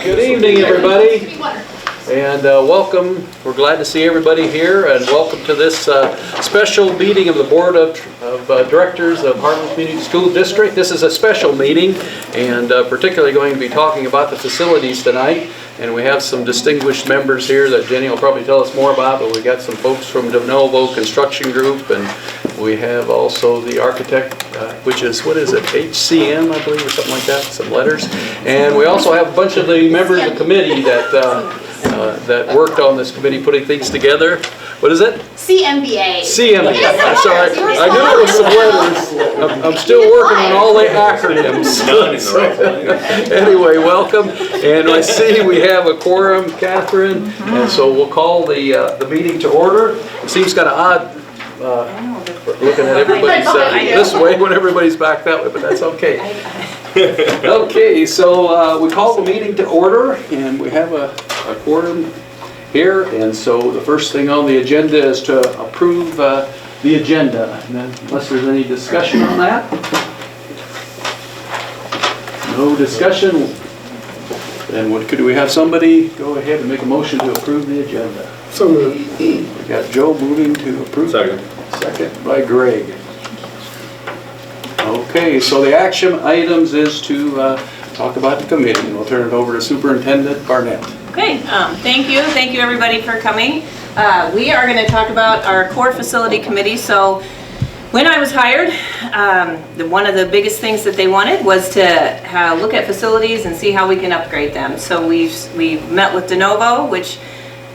Good evening, everybody, and welcome. We're glad to see everybody here, and welcome to this special meeting of the Board of Directors of Harlan Community School District. This is a special meeting, and particularly going to be talking about the facilities tonight. And we have some distinguished members here that Jenny will probably tell us more about, but we got some folks from De Novo Construction Group, and we have also the architect, which is, what is it, HCM, I believe, or something like that, some letters. And we also have a bunch of the members of the committee that worked on this committee putting things together. What is it? CMBA. CMBA, I'm sorry. I knew it was some letters. I'm still working on all the acronyms. Anyway, welcome. And I see we have a quorum, Catherine, and so we'll call the meeting to order. It seems kind of odd looking at everybody this way when everybody's back that way, but that's okay. Okay, so we call the meeting to order, and we have a quorum here, and so the first thing on the agenda is to approve the agenda. And then, unless there's any discussion on that? No discussion? Then could we have somebody go ahead and make a motion to approve the agenda? So moved. We got Joe moving to approve. Second. Second by Greg. Okay, so the action items is to talk about the committee. We'll turn it over to Superintendent Barnett. Okay, thank you everybody for coming. We are going to talk about our core facility committee. So when I was hired, one of the biggest things that they wanted was to look at facilities and see how we can upgrade them. So we've met with De Novo, which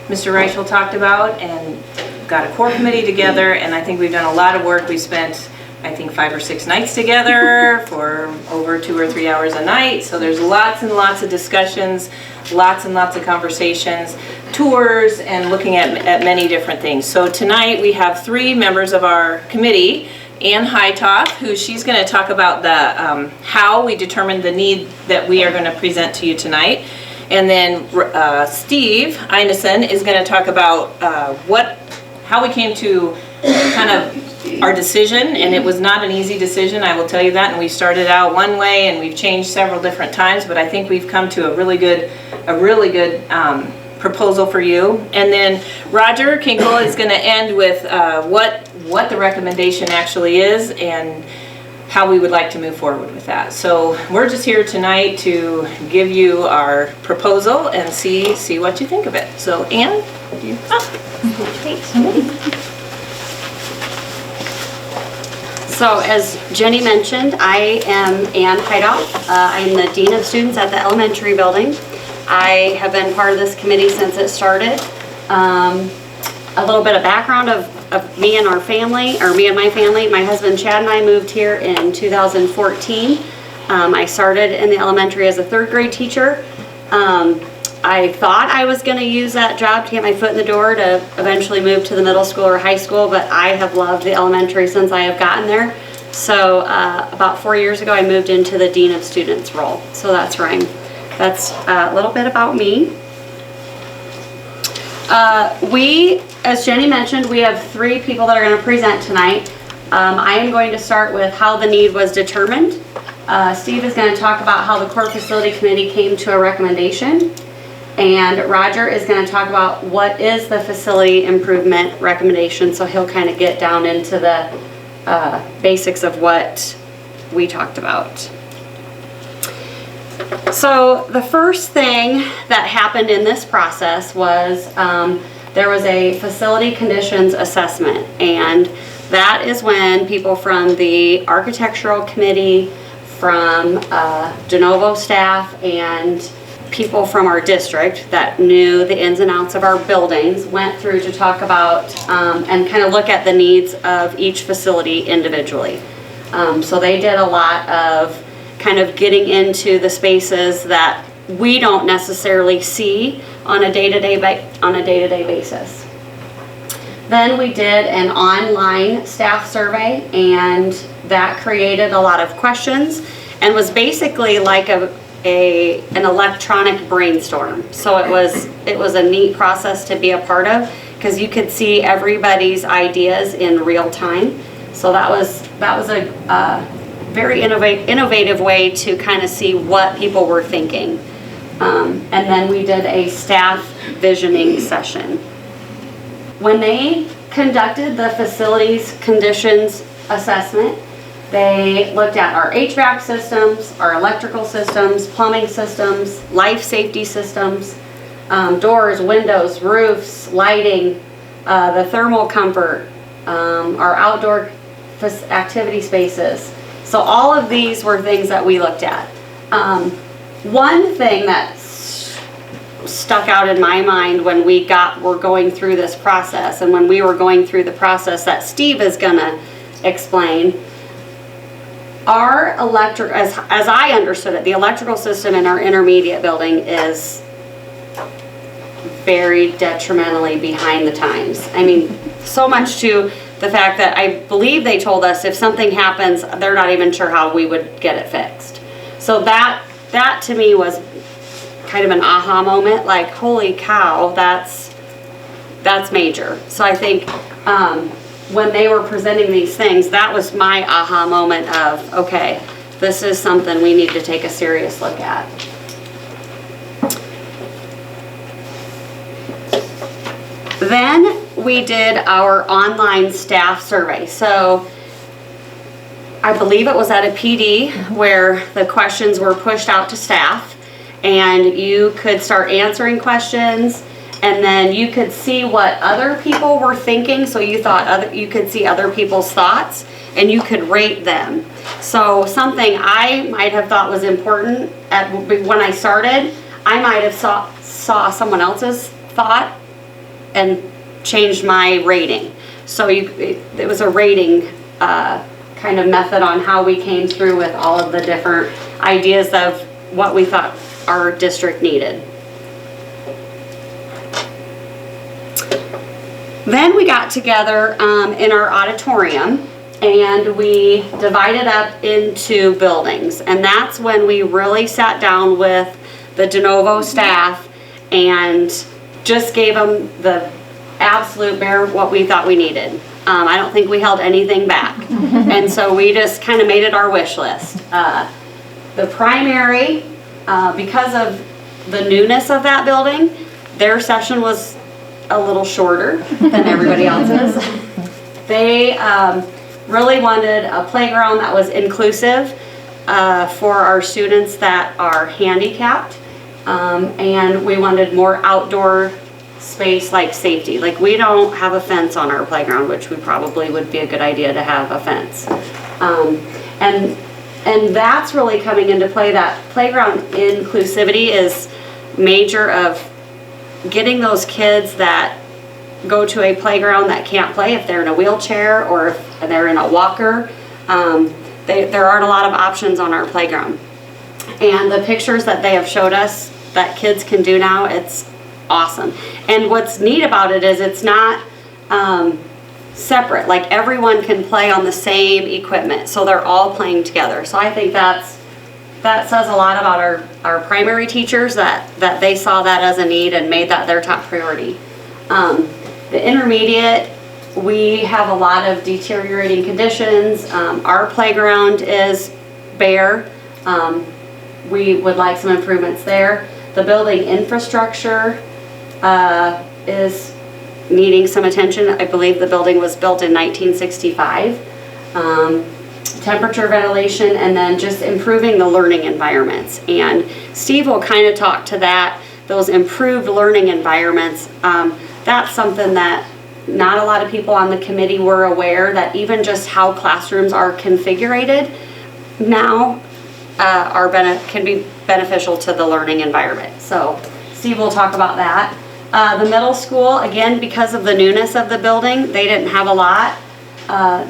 Mr. Reichel talked about, and got a core committee together, and I think we've done a lot of work. We spent, I think, 5 or 6 nights together for over 2 or 3 hours a night. So there's lots and lots of discussions, lots and lots of conversations, tours, and looking at many different things. So tonight we have 3 members of our committee. Ann Hightoff, she's going to talk about the how we determined the need that we are going to present to you tonight. And then Steve Einesen is going to talk about how we came to kind of our decision, and it was not an easy decision, I will tell you that, and we started out one way and we've changed several different times, but I think we've come to a really good proposal for you. And then Roger Kinkle is going to end with what the recommendation actually is and how we would like to move forward with that. So we're just here tonight to give you our proposal and see what you think of it. So Ann, thanks. So as Jenny mentioned, I am Ann Hightoff. I'm the Dean of Students at the elementary building. I have been part of this committee since it started. A little bit of background of me and our family, or me and my family. My husband Chad and I moved here in 2014. I started in the elementary as a 3rd grade teacher. I thought I was going to use that job to get my foot in the door to eventually move to the middle school or high school, but I have loved the elementary since I have gotten there. So about 4 years ago I moved into the Dean of Students role. So that's where that's a little bit about me. As Jenny mentioned, we have 3 people that are going to present tonight. I am going to start with how the need was determined. Steve is going to talk about how the core facility committee came to a recommendation. And Roger is going to talk about what is the facility improvement recommendation, so he'll kind of get down into the basics of what we talked about. So the first thing that happened in this process was there was a facility conditions assessment, and that is when people from the architectural committee, from De Novo staff, and people from our district that knew the ins and outs of our buildings went through to talk about and kind of look at the needs of each facility individually. So they did a lot of kind of getting into the spaces that we don't necessarily see on a day-to-day basis. Then we did an online staff survey, and that created a lot of questions and was basically like an electronic brainstorm. So it was a neat process to be a part of because you could see everybody's ideas in real time. So that was a very innovative way to kind of see what people were thinking. And then we did a staff visioning session. When they conducted the facilities conditions assessment, they looked at our HVAC systems, our electrical systems, plumbing systems, life safety systems, doors, windows, roofs, lighting, the thermal comfort, our outdoor activity spaces. So all of these were things that we looked at. One thing that stuck out in my mind when were going through this process, and when we were going through the process that Steve is gonna explain, our electric, as I understood it, the electrical system in our intermediate building is very detrimentally behind the times. I mean, so much to the fact that I believe they told us if something happens, they're not even sure how we would get it fixed. So that to me was kind of an aha moment, like, holy cow, that's major. So I think when they were presenting these things, that was my aha moment of, okay, this is something we need to take a serious look at. Then we did our online staff survey. So I believe it was at a PD where the questions were pushed out to staff, and you could start answering questions, and then you could see what other people were thinking. So you could see other people's thoughts, and you could rate them. So something I might have thought was important when I started, I might have saw someone else's thought and changed my rating. So it was a rating kind of method on how we came through with all of the different ideas of what we thought our district needed. Then we got together in our auditorium, and we divided up into buildings, and that's when we really sat down with the de novo staff and just gave them the absolute bare what we thought we needed. I don't think we held anything back. And so we just kind of made it our wish list. The primary, because of the newness of that building, their session was a little shorter than everybody else's. They really wanted a playground that was inclusive for our students that are handicapped, and we wanted more outdoor space like safety. Like, we don't have a fence on our playground, which we probably would be a good idea to have a fence. And that's really coming into play. That playground inclusivity is major of getting those kids that go to a playground that can't play, if they're in a wheelchair or if they're in a walker. There aren't a lot of options on our playground. And the pictures that they have showed us that kids can do now, it's awesome. And what's neat about it is it's not separate. Like, everyone can play on the same equipment, so they're all playing together. So I think that says a lot about our primary teachers, that they saw that as a need and made that their top priority. The intermediate, we have a lot of deteriorating conditions. Our playground is bare. We would like some improvements there. The building infrastructure is needing some attention. I believe the building was built in 1965. Temperature, ventilation, and then just improving the learning environments. And Steve will kind of talk to that, those improved learning environments. That's something that not a lot of people on the committee were aware, that even just how classrooms are configured now can be beneficial to the learning environment. So Steve will talk about that. The middle school, again, because of the newness of the building, they didn't have a lot.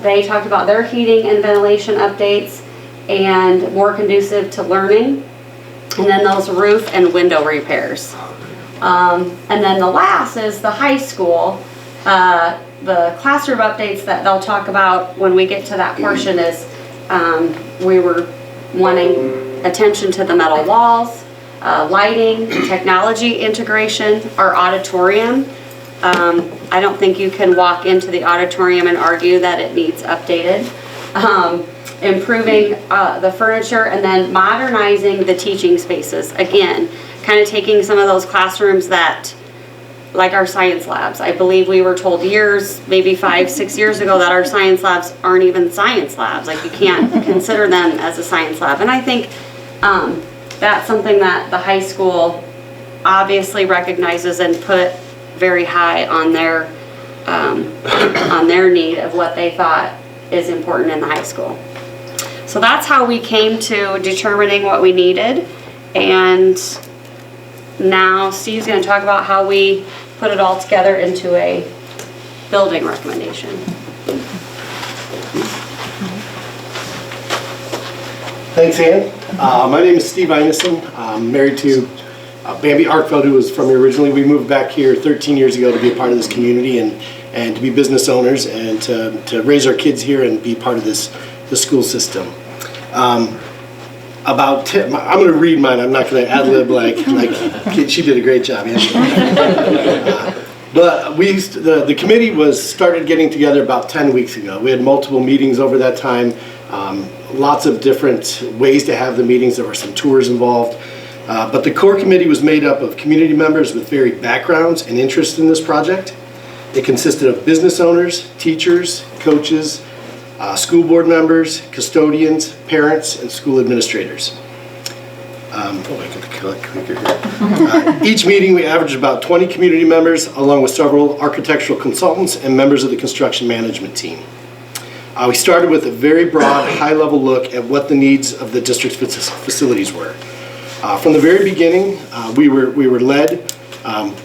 They talked about their heating and ventilation updates and more conducive to learning. And then those roof and window repairs. And then the last is the high school. The classroom updates that they'll talk about when we get to that portion is we were wanting attention to the metal walls, lighting, technology integration, our auditorium. I don't think you can walk into the auditorium and argue that it needs updated. improving the furniture, and then modernizing the teaching spaces. Again, kind of taking some of those classrooms that, like our science labs. I believe we were told years, maybe 5-6 years ago, that our science labs aren't even science labs. Like, you can't consider them as a science lab. And I think that's something that the high school obviously recognizes and put very high on their need of what they thought is important in the high school. So that's how we came to determining what we needed. And now Steve's going to talk about how we put it all together into a building recommendation. Thanks, Ann. My name is Steve Einesen. I'm married to Bambi Arkfeld, who was from here originally. We moved back here 13 years ago to be a part of this community and to be business owners and to raise our kids here and be part of the school system. I'm going to read mine. I'm not going to ad-lib like she did a great job. But the committee started getting together about 10 weeks ago. We had multiple meetings over that time, lots of different ways to have the meetings. There were some tours involved. But the core committee was made up of community members with varied backgrounds and interests in this project. It consisted of business owners, teachers, coaches, school board members, custodians, parents, and school administrators. I get the clicker here. Each meeting we averaged about 20 community members, along with several architectural consultants and members of the construction management team. We started with a very broad, high-level look at what the needs of the district's facilities were. From the very beginning, we were led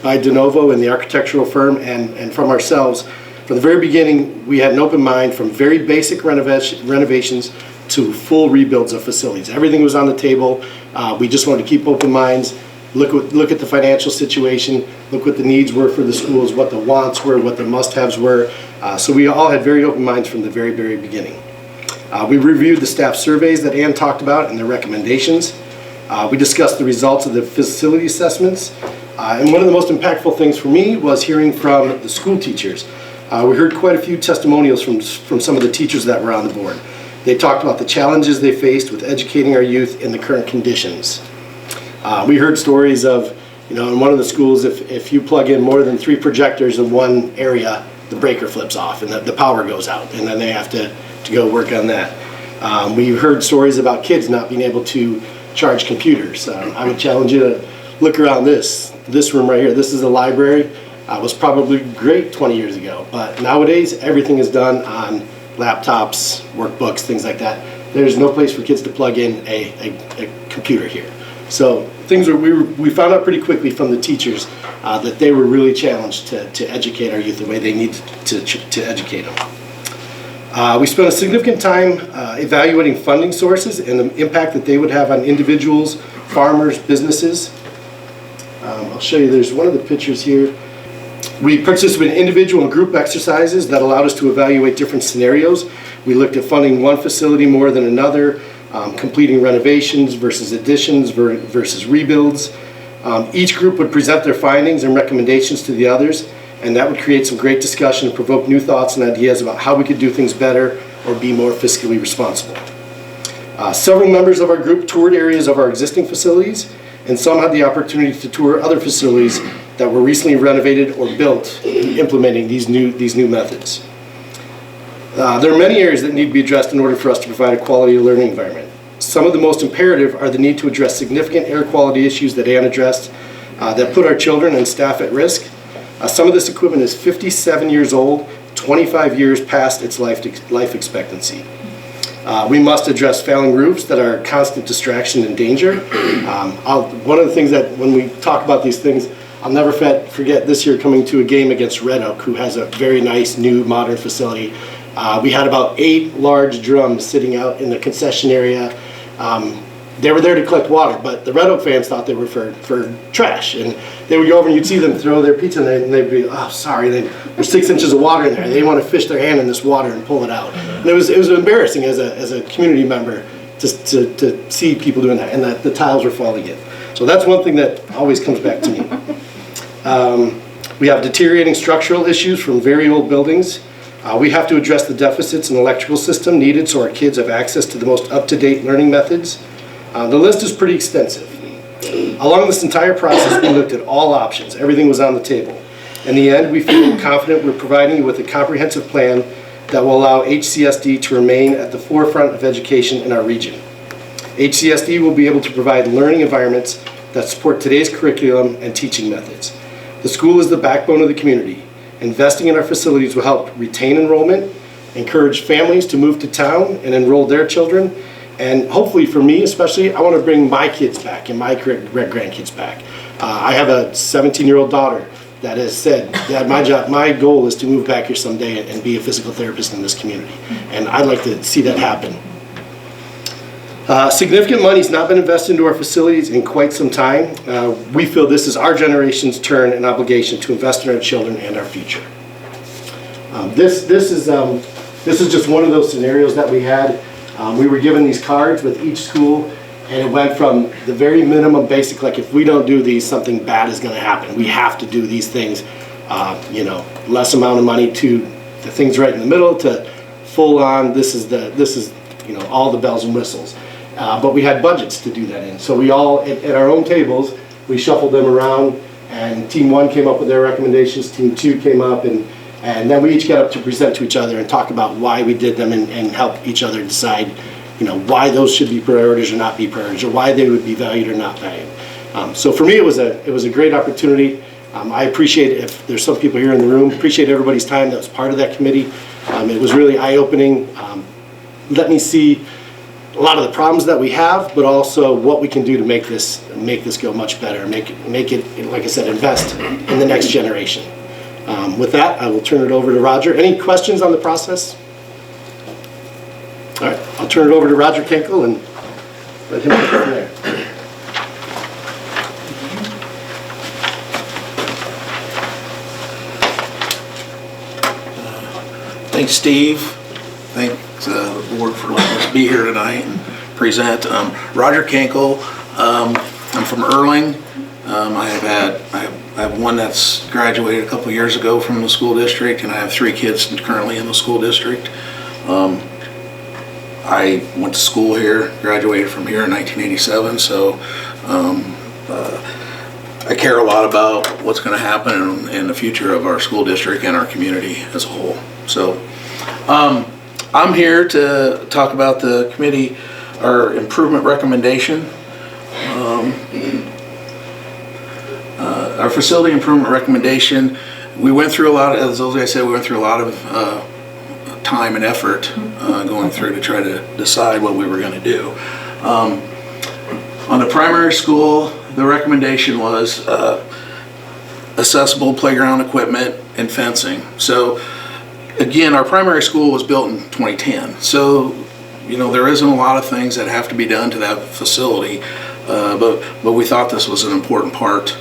by De Novo and the architectural firm and from ourselves. From the very beginning, we had an open mind from very basic renovations to full rebuilds of facilities. Everything was on the table. We just wanted to keep open minds, look at the financial situation, look what the needs were for the schools, what the wants were, what the must-haves were. So we all had very open minds from the very, very beginning. We reviewed the staff surveys that Ann talked about and their recommendations. We discussed the results of the facility assessments. And one of the most impactful things for me was hearing from the school teachers. We heard quite a few testimonials from some of the teachers that were on the board. They talked about the challenges they faced with educating our youth in the current conditions. We heard stories of, in one of the schools, if you plug in more than 3 projectors in one area, the breaker flips off and the power goes out, and then they have to go work on that. We heard stories about kids not being able to charge computers. I would challenge you to look around this room right here. This is a library. It was probably great 20 years ago, but nowadays everything is done on laptops, workbooks, things like that. There's no place for kids to plug in a computer here. So we found out pretty quickly from the teachers that they were really challenged to educate our youth the way they need to educate them. We spent a significant time evaluating funding sources and the impact that they would have on individuals, farmers, businesses. I'll show you, there's one of the pictures here. We participated in individual and group exercises that allowed us to evaluate different scenarios. We looked at funding one facility more than another, completing renovations versus additions versus rebuilds. Each group would present their findings and recommendations to the others, and that would create some great discussion and provoke new thoughts and ideas about how we could do things better or be more fiscally responsible. Several members of our group toured areas of our existing facilities, and some had the opportunity to tour other facilities that were recently renovated or built, implementing these new methods. There are many areas that need to be addressed in order for us to provide a quality learning environment. Some of the most imperative are the need to address significant air quality issues that Ann addressed that put our children and staff at risk. Some of this equipment is 57 years old, 25 years past its life expectancy. We must address failing roofs that are a constant distraction and danger. One of the things that when we talk about these things, I'll never forget this year coming to a game against Red Oak, who has a very nice new modern facility. We had about 8 large drums sitting out in the concession area. They were there to collect water, but the Red Oak fans thought they were for trash. And they would go over and you'd see them throw their pizza and they'd be, oh, sorry, there's 6 inches of water in there. They want to fish their hand in this water and pull it out. And it was embarrassing as a community member to see people doing that, and that the tiles were falling in. So that's one thing that always comes back to me. We have deteriorating structural issues from very old buildings. We have to address the deficits in the electrical system needed so our kids have access to the most up-to-date learning methods. The list is pretty extensive. Along this entire process, we looked at all options. Everything was on the table. In the end, we feel confident we're providing you with a comprehensive plan that will allow HCSD to remain at the forefront of education in our region. HCSD will be able to provide learning environments that support today's curriculum and teaching methods. The school is the backbone of the community. Investing in our facilities will help retain enrollment, encourage families to move to town and enroll their children, and hopefully for me especially, I want to bring my kids back and my grandkids back. I have a 17-year-old daughter that has said, Dad, my goal is to move back here someday and be a physical therapist in this community. And I'd like to see that happen. Significant money has not been invested into our facilities in quite some time. We feel this is our generation's turn and obligation to invest in our children and our future. This is just one of those scenarios that we had. We were given these cards with each school, and it went from the very minimum basic, like if we don't do these, something bad is going to happen. We have to do these things, less amount of money to the things right in the middle to full on. This is all the bells and whistles. But we had budgets to do that in. So we all, at our own tables, we shuffled them around, and Team 1 came up with their recommendations, Team 2 came up, and then we each got up to present to each other and talk about why we did them and help each other decide, why those should be priorities or not be priorities, or why they would be valued or not valued. So for me, it was a great opportunity. I appreciate it. If there's some people here in the room, appreciate everybody's time that was part of that committee. It was really eye-opening. Let me see a lot of the problems that we have, but also what we can do to make this go much better, make it, like I said, invest in the next generation. With that, I will turn it over to Roger. Any questions on the process? All right, I'll turn it over to Roger Kenkel and let him take it from there. Thanks, Steve. Thanks the board for letting us be here tonight and present. Roger Kenkel. I'm from Erling. I have one that's graduated a couple years ago from the school district, and I have 3 kids currently in the school district. I went to school here, graduated from here in 1987, so I care a lot about what's going to happen in the future of our school district and our community as a whole. So I'm here to talk about the committee, our improvement recommendation. Our facility improvement recommendation, we went through a lot of, as I said, we went through a lot of time and effort going through to try to decide what we were going to do. On the primary school, the recommendation was accessible playground equipment and fencing. So again, our primary school was built in 2010. So, there isn't a lot of things that have to be done to that facility, but we thought this was an important part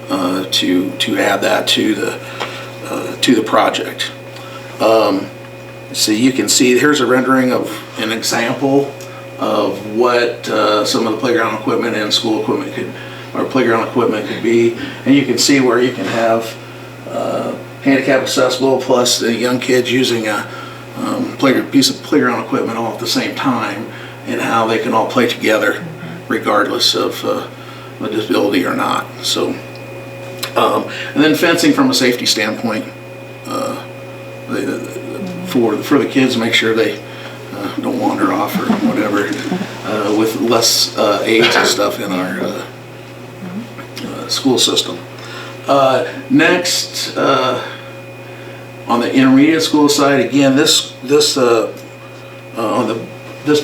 to add that to the project. So you can see here's a rendering of an example of what some of the playground equipment and school equipment playground equipment could be, and you can see where you can have handicap accessible plus the young kids using a piece of playground equipment all at the same time, and how they can all play together regardless of a disability or not. So, and then fencing from a safety standpoint for the kids, make sure they don't wander off or whatever, with less aids and stuff in our school system. Next, on the intermediate school side, again, this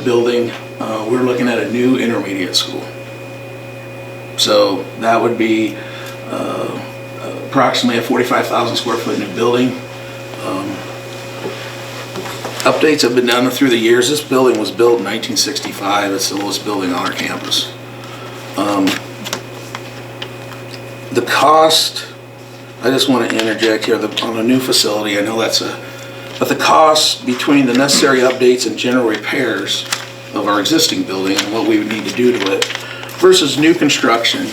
building, we're looking at a new intermediate school. So that would be approximately a 45,000 square foot new building. Updates have been done through the years. This building was built in 1965. It's the oldest building on our campus. The cost, I just want to interject here, on a new facility, I know but the cost between the necessary updates and general repairs of our existing building and what we would need to do to it versus new construction,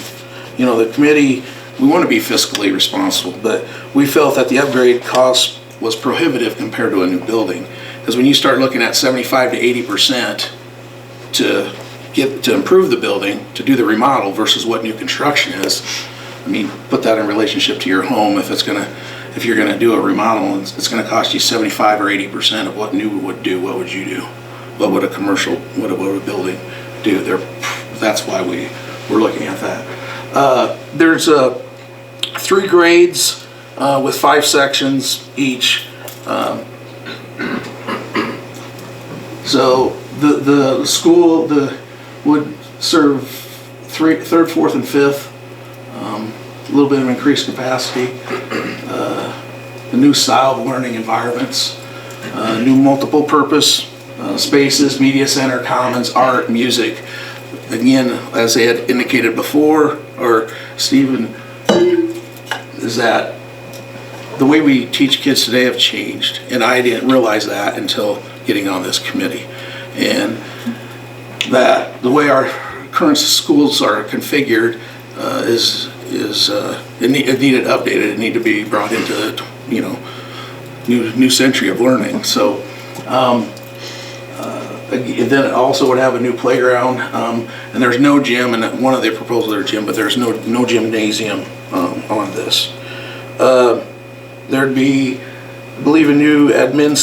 the committee, we want to be fiscally responsible, but we felt that the upgrade cost was prohibitive compared to a new building. Because when you start looking at 75 to 80% to improve the building, to do the remodel versus what new construction is, I mean, put that in relationship to your home. If you're gonna do a remodel, it's gonna cost you 75 or 80% of what new would do. What would you do? What would what would a building do? That's why we're looking at that. There's 3 grades with 5 sections each. So the school would serve 3rd, 4th, and 5th. A little bit of increased capacity. The new style of learning environments. New multiple purpose spaces, media center, commons, art, music. Again, as I had indicated before, or Stephen, is that the way we teach kids today have changed, and I didn't realize that until getting on this committee. And that the way our current schools are configured it needed updated. It needed to be brought into new century of learning. So then it also would have a new playground, and there's no gym, and one of the proposals there's gym, but there's no gymnasium on this. There'd be, I believe, a new admin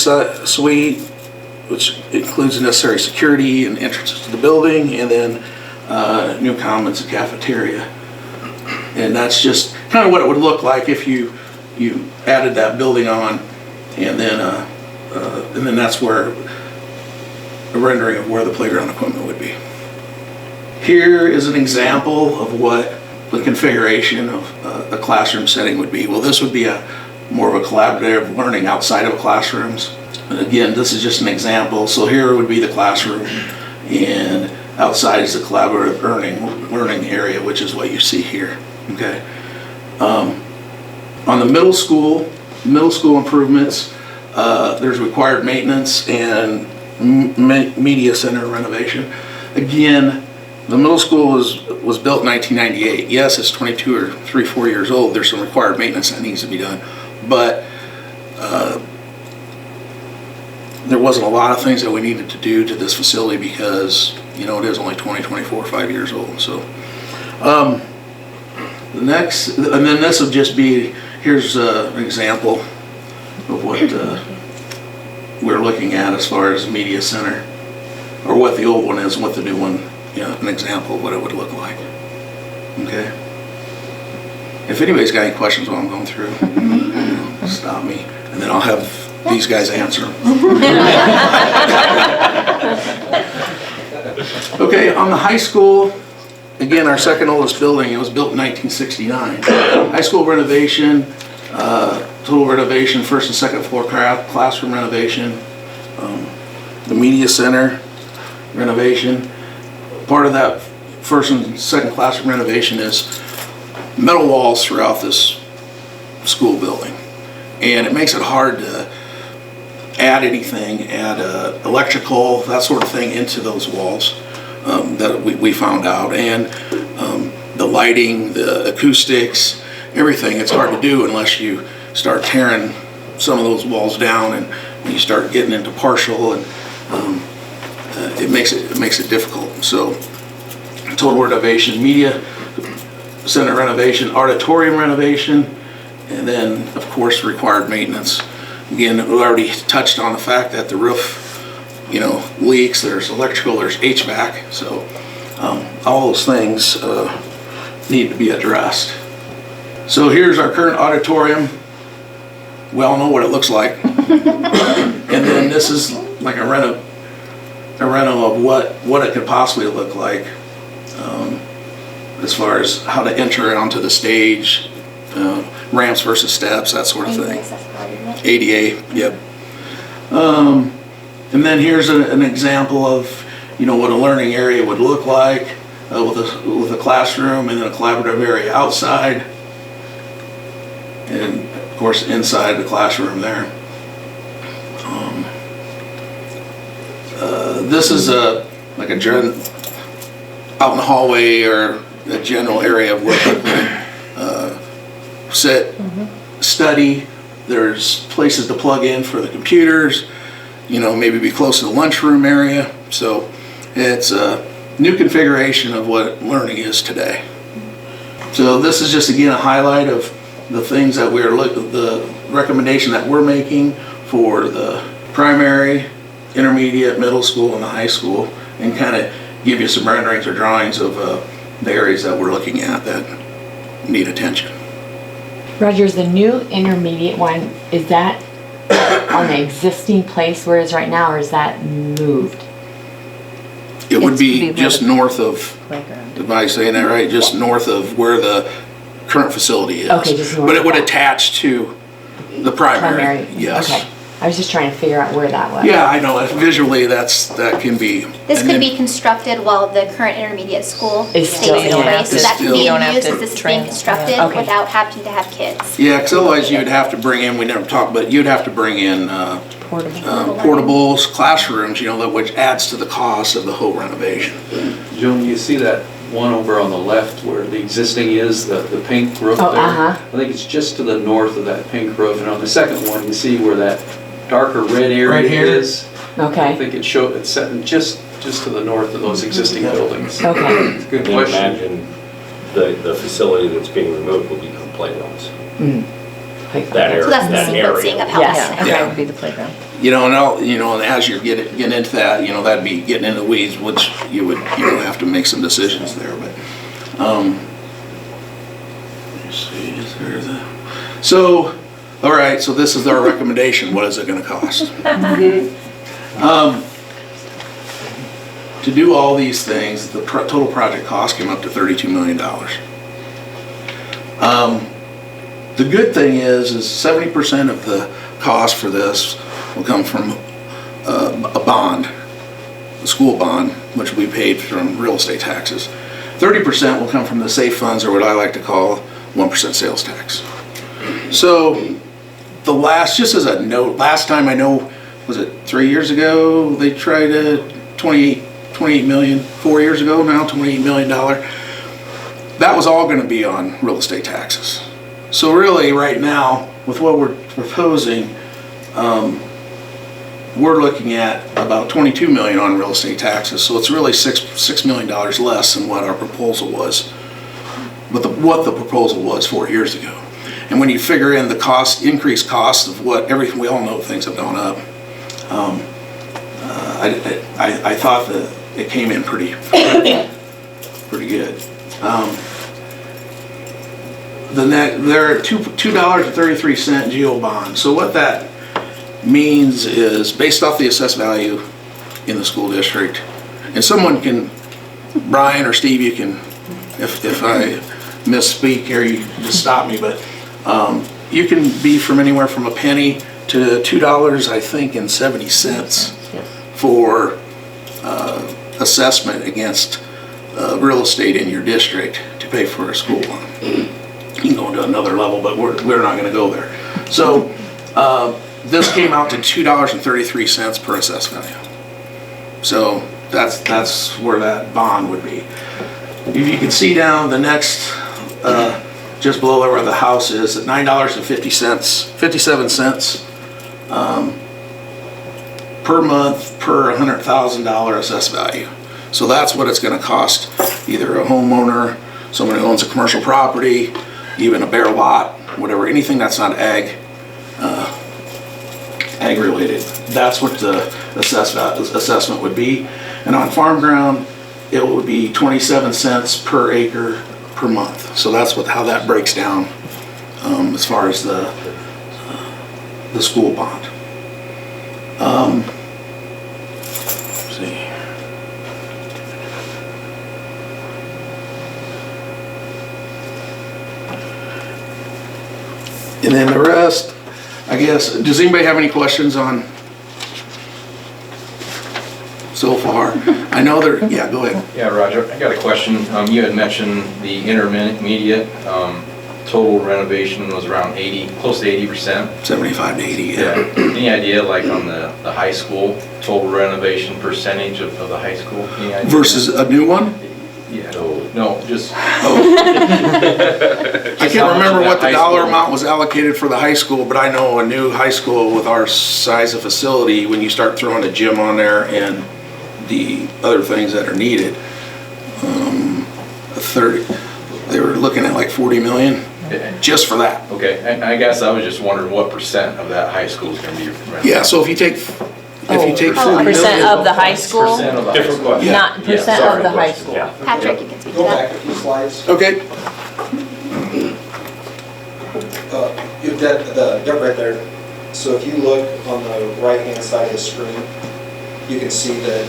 suite, which includes necessary security and entrances to the building, and then new commons and cafeteria. And that's just kind of what it would look like if you added that building on, and then that's where a rendering of where the playground equipment would be. Here is an example of what the configuration of a classroom setting would be. Well, this would be more of a collaborative learning outside of classrooms. And again, this is just an example. So here would be the classroom, and outside is the collaborative learning area, which is what you see here. Okay. On the middle school improvements, there's required maintenance and media center renovation. Again, the middle school was built in 1998. Yes, it's 22 or 4 years old. There's some required maintenance that needs to be done, but there wasn't a lot of things that we needed to do to this facility because it is only 5 years old. So the next, and then this would just be, here's an example of what we're looking at as far as media center, or what the old one is and what the new one, an example of what it would look like. Okay. If anybody's got any questions while I'm going through, stop me, and then I'll have these guys answer them. Okay, on the high school, again, our second oldest building, it was built in 1969. High school renovation, total renovation, first and second floor classroom renovation, the media center renovation. Part of that first and second classroom renovation is metal walls throughout this school building. And it makes it hard to add anything, electrical, that sort of thing into those walls that we found out. And the lighting, the acoustics, everything, it's hard to do unless you start tearing some of those walls down and you start getting into partial, and it makes it difficult. So total renovation, media center renovation, auditorium renovation, and then of course required maintenance. Again, we already touched on the fact that the roof, leaks, there's electrical, there's HVAC, so all those things need to be addressed. So here's our current auditorium. We all know what it looks like. And then this is like a reno of what it could possibly look like, as far as how to enter onto the stage, ramps versus steps, that sort of thing. ADA, yep. And then here's an example of what a learning area would look like, with a classroom and then a collaborative area outside, and of course inside the classroom there. This is out in the hallway, or a general area of where people sit, study, There's places to plug in for the computers, maybe be close to the lunchroom area. So it's a new configuration of what learning is today. So this is just again a highlight of the things that the recommendation that we're making for the primary, intermediate, middle school, and the high school, and kind of give you some renderings or drawings of the areas that we're looking at that need attention. Roger, is the new intermediate one, is that on the existing place where it is right now, or is that moved? It would It's be be just where the north of, playground. am I saying that right? Just north of where the current facility is. Okay, just north But it of would that. attach to the primary. Yes. Okay. I was just trying to figure out where that was. Yeah, I know. Visually, that can be. This and could then- be constructed while the current intermediate school It's stays still- in you don't place. have So to- that can be you don't have used to as this is train, being constructed yeah. Okay. without having to have kids. Yeah, because otherwise you'd have to bring in, we never talked, but you'd have to bring in Portable. portables, classrooms, which adds to the cost of the whole renovation. Joan, you see that one over on the left where the existing is, the pink roof there? Oh, uh-huh. I think it's just to the north of that pink roof, and on the second one, you see where that darker red Right area here? is? I Okay, think it's set just to the north of those existing buildings. okay. It's a good Can you question. imagine the facility that's being removed will become playgrounds? Like- That area, So that's the that sequencing area. of how Yes. that's Yeah, gonna that Yeah. would be the playground. And as you're getting into that, that'd be getting into the weeds, which you would, have to make some decisions there, but, let's see, is there so, all right, so this is our recommendation. What is it gonna cost? To do all these things, the total project cost came up to $32 million. The good thing is 70% of the cost for this will come from a bond, a school bond, which will be paid from real estate taxes. 30% will come from the safe funds, or what I like to call 1% sales tax. So just as a note, last time I know, was it 3 years ago, they tried to 28 million, 4 years ago now, $28 million. That was all gonna be on real estate taxes. So really, right now, with what we're proposing, we're looking at about 22 million on real estate taxes. So it's really $6 million less than what our proposal was, what the proposal was 4 years ago. And when you figure in the increased cost of everything, we all know things have gone up. I thought that it came in pretty good. They're $2.33 GO bond. So what that means is based off the assessed value in the school district, and someone can, Brian or Steve, you can, if I misspeak here, you can just stop me, but you can be from anywhere from a penny to $2, I think, and 70 cents for assessment against real estate in your district to pay for a school loan. You can go to another level, but we're not gonna go there. So this came out to $2.33 per assessed value. So that's where that bond would be. If you can see down the next, just below where the house is, at $9.57 per month per $100,000 assessed value. So that's what it's gonna cost either a homeowner, someone who owns a commercial property, even a bare lot, whatever, anything that's not ag related. That's what the assessment would be. And on farm ground, it would be 27 cents per acre per month. So that's how that breaks down as far as the school bond. Let's see. And then the rest, I guess, does anybody have any questions on so far? I know yeah, go ahead. Yeah, Roger, I got a question. You had mentioned the intermediate total renovation was around 80, close to 80%. 75 to 80, yeah. Any idea, like on the high school, total renovation percentage of the high school? Any idea? Versus a new one? Yeah, no, just, I can't remember what the High dollar school. amount was allocated for the high school, but I know a new high school with our size of facility, when you start throwing a gym on there and the other things that are needed, 30, they were looking at like 40 million just for that. Okay, I guess I was just wondering what percent of that high school is gonna be renovated? Yeah, so if you take 40 percent million. of the high school, Percent of the high Different school. question. not Yeah, percent sorry, of the high question, school. yeah. Patrick, you can speak to Go that. back a few slides. Okay, That right there. So if you look on the right-hand side of the screen, you can see that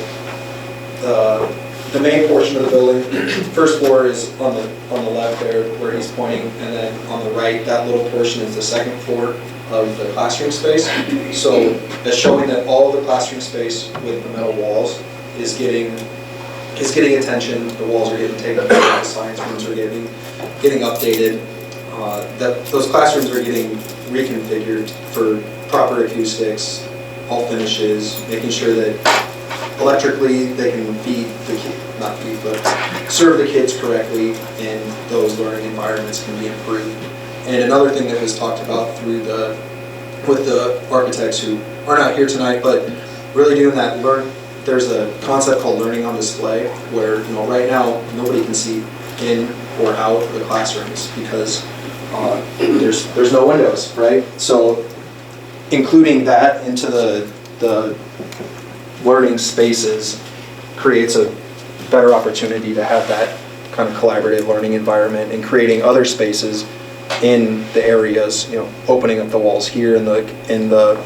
the main portion of the building, first floor is on the left there where he's pointing, and then on the right, that little portion is the second floor of the classroom space. So that's showing that all the classroom space with the metal walls is getting attention. The walls are getting taken up, the science rooms are getting updated. Those classrooms are getting reconfigured for proper acoustics, all finishes, making sure that electrically they can serve the kids correctly, and those learning environments can be improved. And another thing that was talked about with the architects who are not here tonight, but really doing that there's a concept called learning on display, where right now nobody can see in or out of the classrooms because there's no windows, right? So including that into the learning spaces creates a better opportunity to have that kind of collaborative learning environment, and creating other spaces in the areas, opening up the walls here in the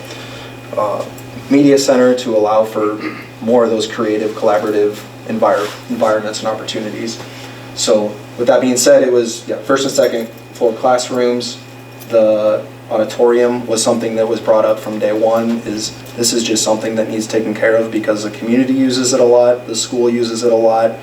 media center to allow for more of those creative, collaborative environments and opportunities. So with that being said, it was first and second floor classrooms. The auditorium was something that was brought up from day one. This is just something that needs taken care of because the community uses it a lot, the school uses it a lot,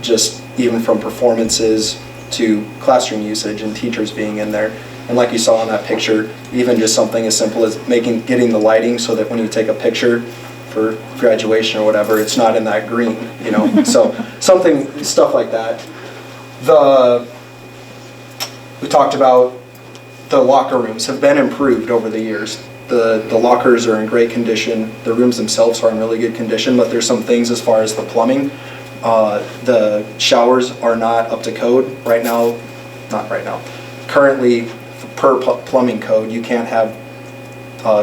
just even from performances to classroom usage and teachers being in there. And like you saw in that picture, even just something as simple as getting the lighting so that when you take a picture for graduation or whatever, it's not in that green, So stuff like that. We talked about the locker rooms have been improved over the years. The lockers are in great condition. The rooms themselves are in really good condition, but there's some things as far as the plumbing. The showers are not up to code right now. Not right now. Currently, per plumbing code, you can't have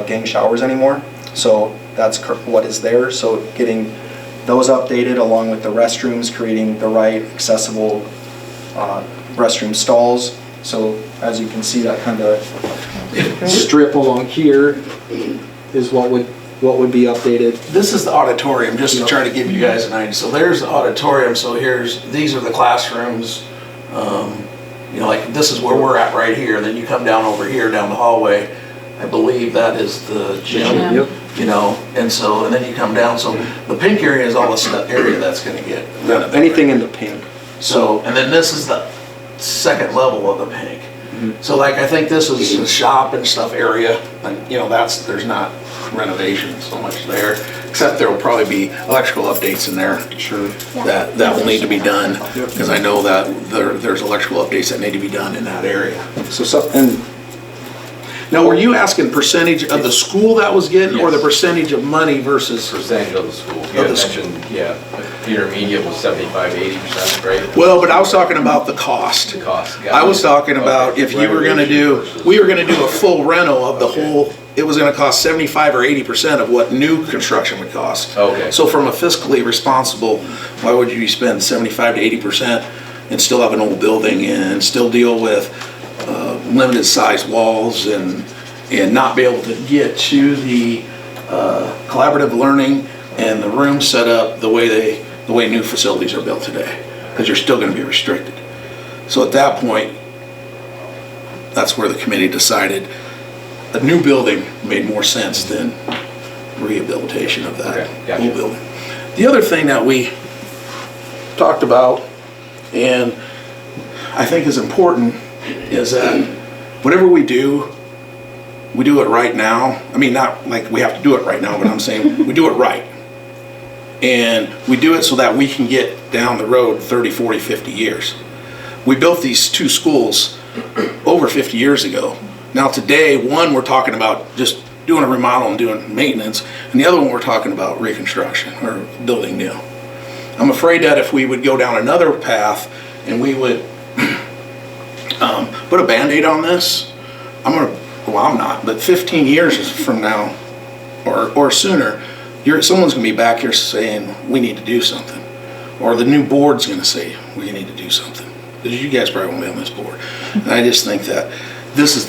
gang showers anymore. So that's what is there. So getting those updated along with the restrooms, creating the right accessible restroom stalls. So as you can see, that kind of strip along here is what would be updated. this is the auditorium, just to try to give you guys an idea. So there's the auditorium, so these are the classrooms. Like this is where we're at right here, then you come down over here, down the hallway. I believe that is the gym. Yep. And then you come down, so the pink area is all the area that's gonna get renovated. Anything in the pink. So, and then this is the second level of the pink. So like, I think this is the shop and stuff area, and there's not renovation so much there, except there will probably be electrical updates in there. Sure. That will need to be done, because I know that there's electrical updates that need to be done in that area. And Now, were you asking percentage of the school that was getting, or the percentage of money versus? Percentage of the school. You had mentioned, intermediate was 75 to 80%, right? Well, but I was talking about the cost. The cost. I was talking about if you were gonna do, we were gonna do a full rental of the whole, it was gonna cost 75 or 80% of what new construction would cost. Okay. So from a fiscally responsible, why would you spend 75 to 80% and still have an old building and still deal with limited size walls and not be able to get to the collaborative learning and the room set up the way new facilities are built today, because you're still going to be restricted. So at that point, that's where the committee decided a new building made more sense than rehabilitation of that old building. The other thing that we talked about, and I think is important, is that whatever we do it right now. I mean, not like we have to do it right now, but I'm saying we do it right. And we do it so that we can get down the road 30, 40, 50 years. We built these two schools over 50 years ago. Now today, one, we're talking about just doing a remodel and doing maintenance, and the other one we're talking about reconstruction or building new. I'm afraid that if we would go down another path and we would put a Band-Aid on this, I'm not, but 15 years from now or sooner, someone's gonna be back here saying, we need to do something. Or the new board's gonna say, we need to do something. Because you guys probably won't be on this board. And I just think that this is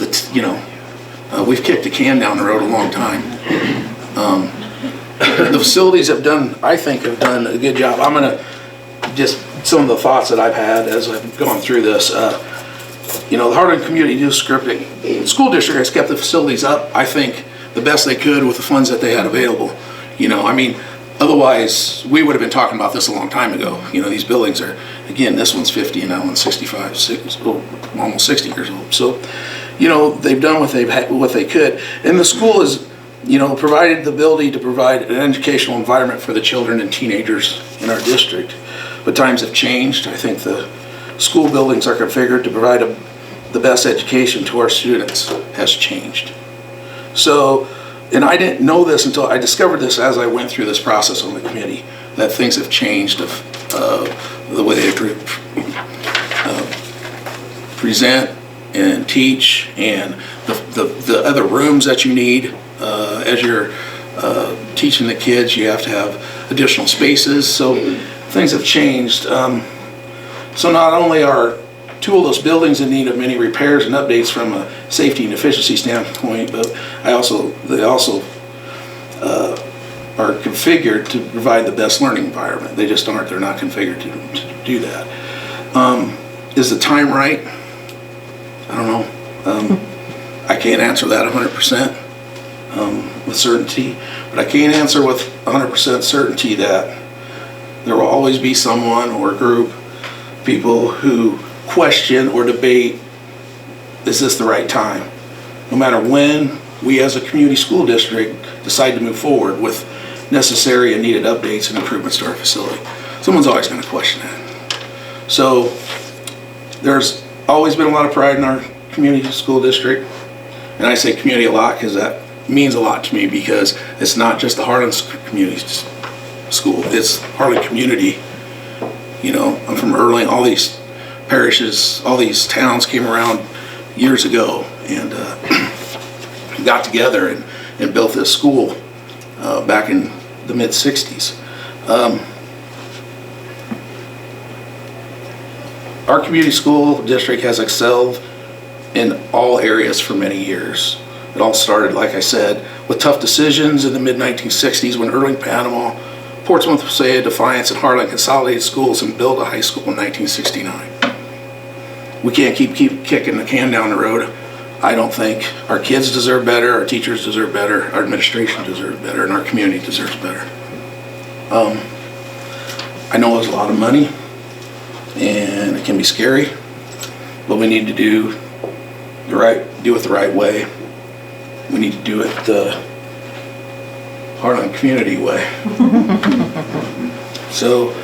we've kicked the can down the road a long time. The facilities have done a good job. I'm gonna, just some of the thoughts that I've had as I've gone through this. The Harlan Community School District has kept the facilities up, I think, the best they could with the funds that they had available. Otherwise, we would have been talking about this a long time ago. These buildings are, again, this one's 50 and that one's 65, almost 60 years old. So, they've done what they could. And the school has, provided the ability to provide an educational environment for the children and teenagers in our district. But times have changed. I think the school buildings are configured to provide the best education to our students has changed. So, and I didn't know this until I discovered this as I went through this process on the committee, that things have changed of the way they present and teach, and the other rooms that you need as you're teaching the kids. You have to have additional spaces, so things have changed. So not only are two of those buildings in need of many repairs and updates from a safety and efficiency standpoint, but they also are configured to provide the best learning environment. They just aren't. They're not configured to do that. Is the time right? I don't know. I can't answer that 100% with certainty, but I can answer with 100% certainty that there will always be someone or a group of people who question or debate, is this the right time? No matter when we as a community school district decide to move forward with necessary and needed updates and improvements to our facility, someone's always going to question that. So there's always been a lot of pride in our community school district, and I say community a lot because that means a lot to me, because it's not just the Harlan Community School, it's Harlan community. I'm from Erling. All these parishes, all these towns came around years ago and got together and built this school back in the mid-60s. Our community school district has excelled in all areas for many years. It all started, like I said, with tough decisions in the mid-1960s when Erling, Panama, Portsmouth, Passaic, Defiance, and Harlan consolidated schools and built a high school in 1969. We can't keep kicking the can down the road. I don't think. Our kids deserve better, our teachers deserve better, our administration deserves better, and our community deserves better. I know it's a lot of money, and it can be scary, but we need to do it the right way. We need to do it the Harlan community way. So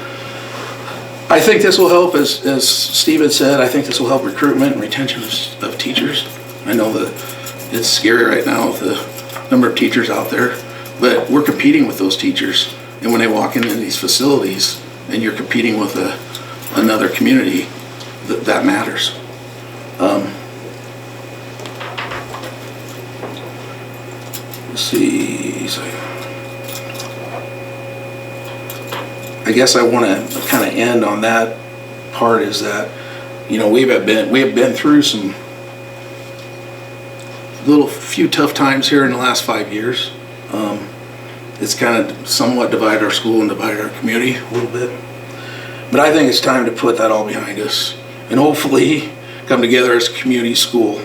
I think this will help, as Steve had said, I think this will help recruitment and retention of teachers. I know that it's scary right now with the number of teachers out there, but we're competing with those teachers. And when they walk into these facilities and you're competing with another community, that matters. Let's see. I guess I want to kind of end on that part, is that, we have been through some few tough times here in the last 5 years. It's kind of somewhat divided our school and divided our community a little bit. But I think it's time to put that all behind us and hopefully come together as a community school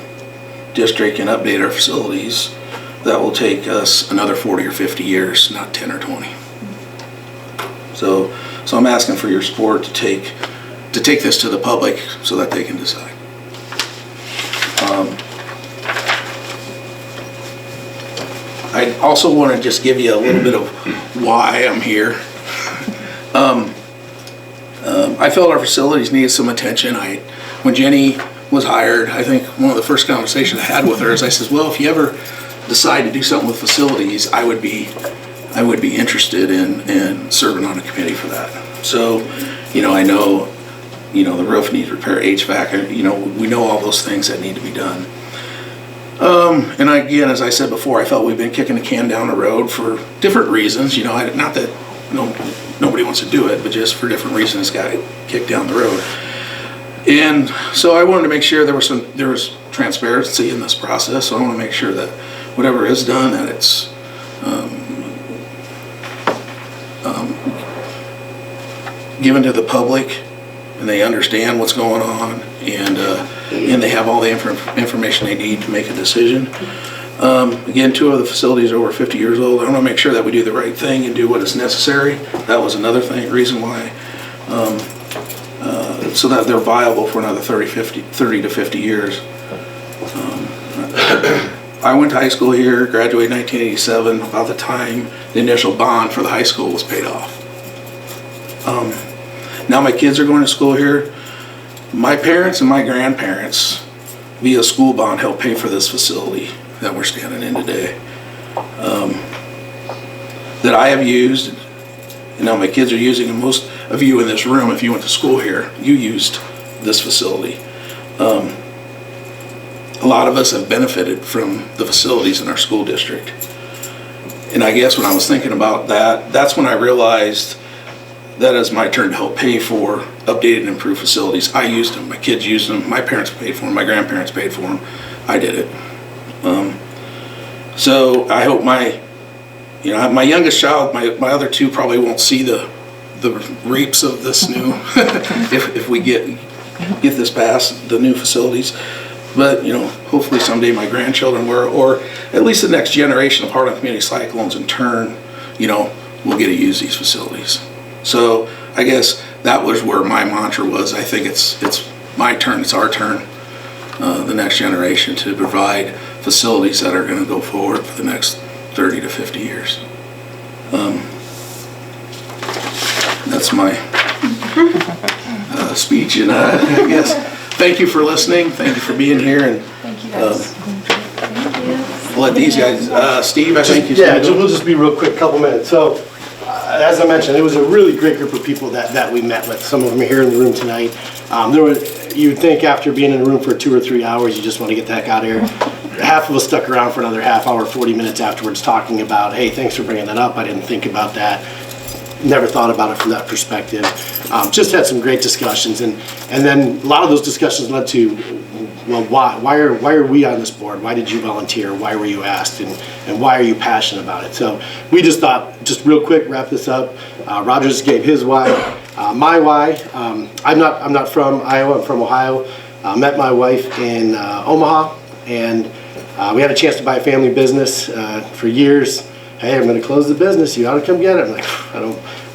district and update our facilities. That will take us another 40 or 50 years, not 10 or 20. So I'm asking for your support to take this to the public so that they can decide. I also want to just give you a little bit of why I'm here. I felt our facilities needed some attention. When Jenny was hired, I think one of the first conversations I had with her is I says, well, if you ever decide to do something with facilities, I would be interested in serving on a committee for that. So, I know, the roof needs repair, HVAC, we know all those things that need to be done. And again, as I said before, I felt we've been kicking the can down the road for different reasons. Not that nobody wants to do it, but just for different reasons got kicked down the road. And so I wanted to make sure there was transparency in this process. So I want to make sure that whatever is done, that it's given to the public, and they understand what's going on, and they have all the information they need to make a decision. Again, 2 of the facilities are over 50 years old. I want to make sure that we do the right thing and do what is necessary. That was another reason why, so that they're viable for another 30 to 50 years. I went to high school here, graduated in 1987, about the time the initial bond for the high school was paid off. Now my kids are going to school here. My parents and my grandparents, via school bond, helped pay for this facility that we're standing in today. That I have used, and now my kids are using, and most of you in this room, if you went to school here, you used this facility. A lot of us have benefited from the facilities in our school district. And I guess when I was thinking about that, that's when I realized that is my turn to help pay for updated and improved facilities. I used them, my kids used them, my parents paid for them, my grandparents paid for them. I did it. So I hope my youngest child, my other 2 probably won't see the reaps of this new, if we get this passed, the new facilities. But, hopefully someday my grandchildren will, or at least the next generation of Harlan Community Cyclones in turn, will get to use these facilities. So I guess that was where my mantra was. I think it's my turn, it's our turn, the next generation, to provide facilities that are going to go forward for the next 30 to 50 years. That's my speech, and I guess thank you for listening. Thank you for being here, and Thank you guys. we'll let these guys. Steve, I think you. Yeah, we'll just be real quick, couple minutes. So, as I mentioned, it was a really great group of people that we met with. Some of them are here in the room tonight. You would think after being in a room for 2 or 3 hours, you just want to get the heck out of here. Half of us stuck around for another half hour, 40 minutes afterwards, talking about, hey, thanks for bringing that up. I didn't think about that. Never thought about it from that perspective. Just had some great discussions, and then a lot of those discussions led to, well, why are we on this board? Why did you volunteer? Why were you asked? And why are you passionate about it? So we just thought, just real quick, wrap this up. Roger just gave his why. My why, I'm not from Iowa, I'm from Ohio. Met my wife in Omaha, and we had a chance to buy a family business for years. Hey, I'm going to close the business. You ought to come get it. I'm like,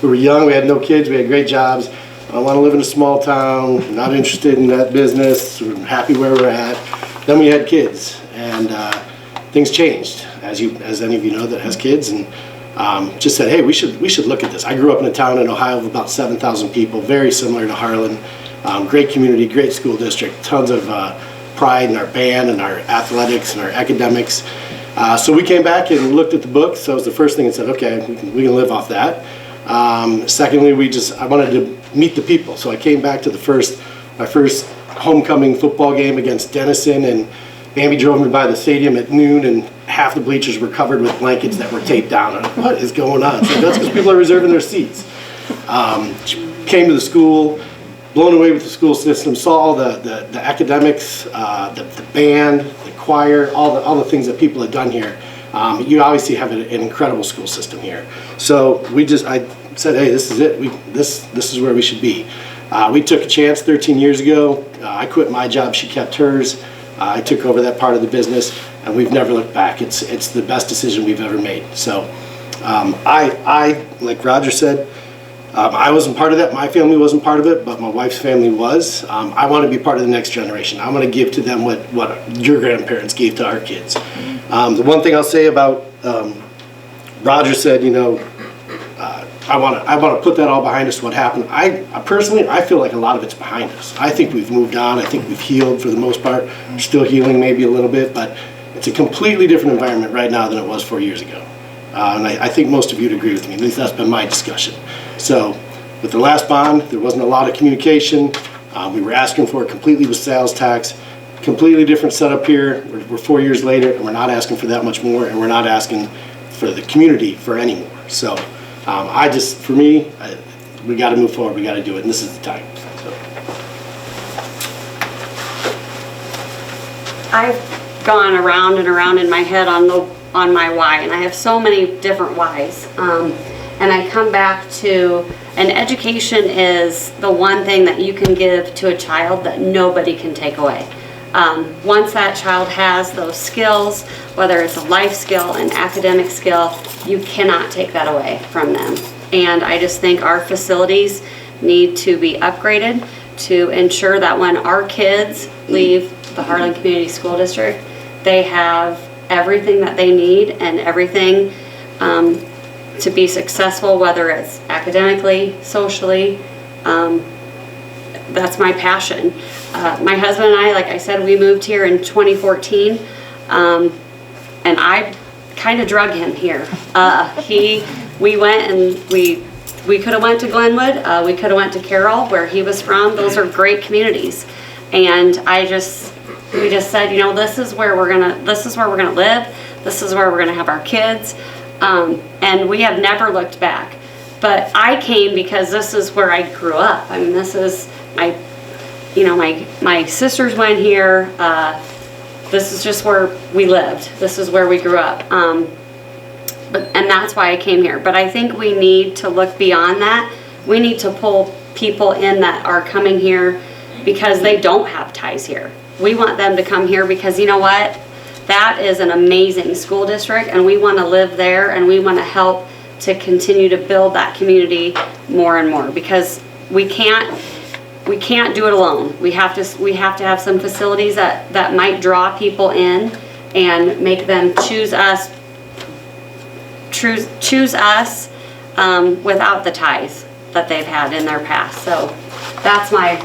we were young. We had no kids. We had great jobs. I want to live in a small town. Not interested in that business. We're happy where we're at. Then we had kids, and things changed, as any of you know that has kids, and just said, hey, we should look at this. I grew up in a town in Ohio of about 7,000 people, very similar to Harlan. Great community, great school district, tons of pride in our band and our athletics and our academics. So we came back and looked at the book. So it was the first thing and said, okay, we can live off that. Secondly, I wanted to meet the people. So I came back to my first homecoming football game against Denison, and Bambi drove me by the stadium at noon, and half the bleachers were covered with blankets that were taped down. I'm like, what is going on? So that's because people are reserving their seats. Came to the school, blown away with the school system, saw all the academics, the band, the choir, all the things that people have done here. You obviously have an incredible school system here. So I said, hey, this is it. This is where we should be. We took a chance 13 years ago. I quit my job, she kept hers. I took over that part of the business, and we've never looked back. It's the best decision we've ever made. So I like Roger said, I wasn't part of that. My family wasn't part of it, but my wife's family was. I want to be part of the next generation. I want to give to them what your grandparents gave to our kids. The one thing I'll say about Roger said, I want to put that all behind us, what happened. I personally, I feel like a lot of it's behind us. I think we've moved on. I think we've healed for the most part. We're still healing maybe a little bit, but it's a completely different environment right now than it was 4 years ago. And I think most of you would agree with me. At least that's been my discussion. So with the last bond, there wasn't a lot of communication. We were asking for it completely with sales tax. Completely different setup here. We're 4 years later, and we're not asking for that much more, and we're not asking for the community for any more. So for me, we got to move forward. We got to do it, and this is the time. So. I've gone around and around in my head on my why, and I have so many different whys. And I come back to, and education is the one thing that you can give to a child that nobody can take away. Once that child has those skills, whether it's a life skill, an academic skill, you cannot take that away from them. And I just think our facilities need to be upgraded to ensure that when our kids leave the Harlan Community School District, they have everything that they need and everything to be successful, whether it's academically, socially. That's my passion. My husband and I, like I said, we moved here in 2014, and I kind of drug him here. We went and we could have went to Glenwood, we could have went to Carroll, where he was from. Those are great communities, and we just said, you know, this is where we're gonna live. This is where we're gonna have our kids, and we have never looked back. But I came because this is where I grew up. I mean, this is my sisters went here. This is just where we lived. This is where we grew up. And that's why I came here. But I think we need to look beyond that. We need to pull people in that are coming here because they don't have ties here. We want them to come here because, you know what? That is an amazing school district, and we want to live there, and we want to help to continue to build that community more and more, because we can't do it alone. We have to have some facilities that might draw people in and make them choose us without the ties that they've had in their past. So that's my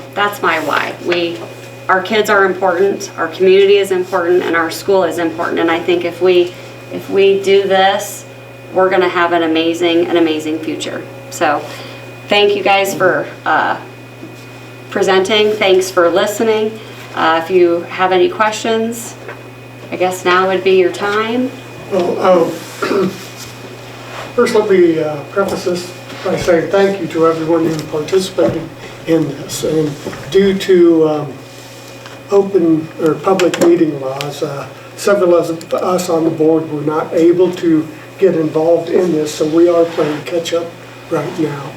why. Our kids are important, our community is important, and our school is important. And I think if we do this, we're going to have an amazing future. So thank you guys for presenting. Thanks for listening. If you have any questions, I guess now would be your time. Well, first let me preface this by saying thank you to everyone who participated in this. And due to open or public meeting laws, several of us on the board were not able to get involved in this, so we are playing catch up right now.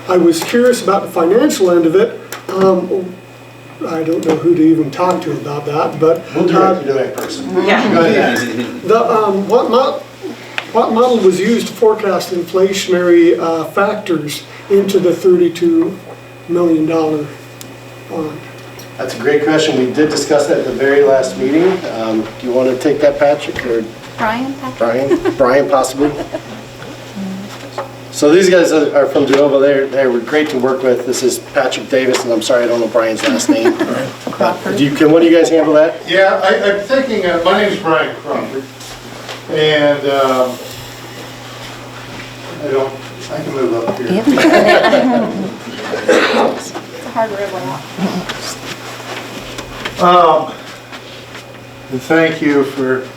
I was curious about the financial end of it. I don't know who to even talk to about that, but We'll direct you to that person. Yeah. Go ahead. What model was used to forecast inflationary factors into the $32 million bond? That's a great question. We did discuss that at the very last meeting. Do you want to take that, Patrick, or Brian? Brian possibly? So these guys are from Genova. They were great to work with. This is Patrick Davis, and I'm sorry I don't know Brian's last name. Can one of you guys handle that? Yeah, I'm thinking, my name is Brian Crawford, and I can move up here. It's a hard river out. And thank you for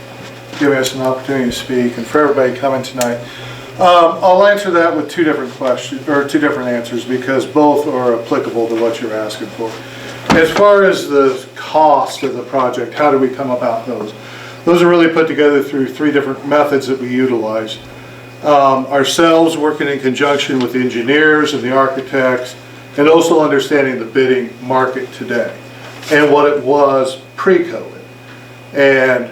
giving us an opportunity to speak, and for everybody coming tonight. I'll answer that with two different questions, or two different answers, because both are applicable to what you're asking for. As far as the cost of the project, how do we come about those? Those are really put together through three different methods that we utilize. Ourselves working in conjunction with the engineers and the architects, and also understanding the bidding market today and what it was pre-COVID. And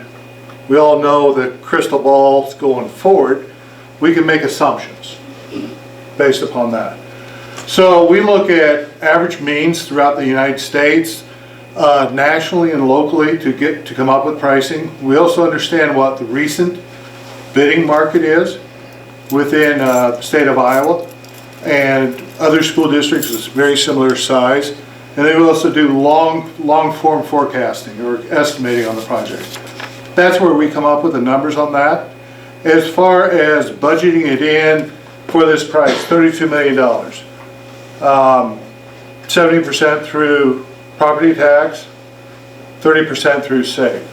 we all know that crystal balls going forward, we can make assumptions based upon that. So we look at average means throughout the United States, nationally and locally to come up with pricing. We also understand what the recent bidding market is, within the state of Iowa, and other school districts is very similar size. And they will also do long form forecasting or estimating on the project. That's where we come up with the numbers on that. As far as budgeting it in for this price, $32 million. 70% through property tax, 30% through SAVE.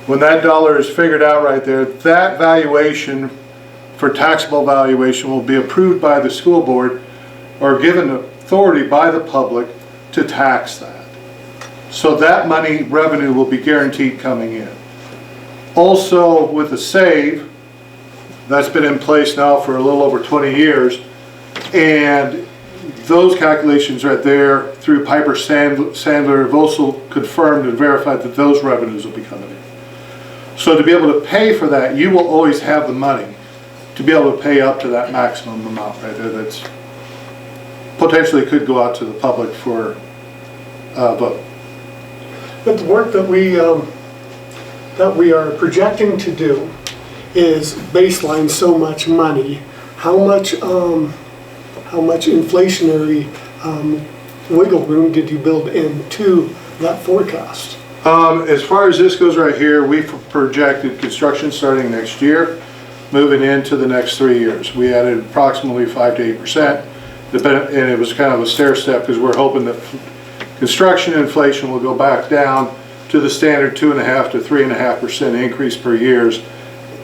When that dollar is figured out right there, that valuation for taxable valuation will be approved by the school board or given authority by the public to tax that. So that money revenue will be guaranteed coming in. Also with the SAVE, that's been in place now for a little over 20 years, and those calculations right there through Piper Sandler have also confirmed and verified that those revenues will be coming in. So to be able to pay for that, you will always have the money to be able to pay up to that maximum amount right there that's potentially could go out to the public for vote. But the work that we are projecting to do is baseline so much money. How much inflationary wiggle room did you build into that forecast? As far as this goes right here, we've projected construction starting next year, moving into the next 3 years. We added approximately 5 to 8%, and it was kind of a stair step because we're hoping that construction inflation will go back down to the standard 2.5 to 3.5% increase per year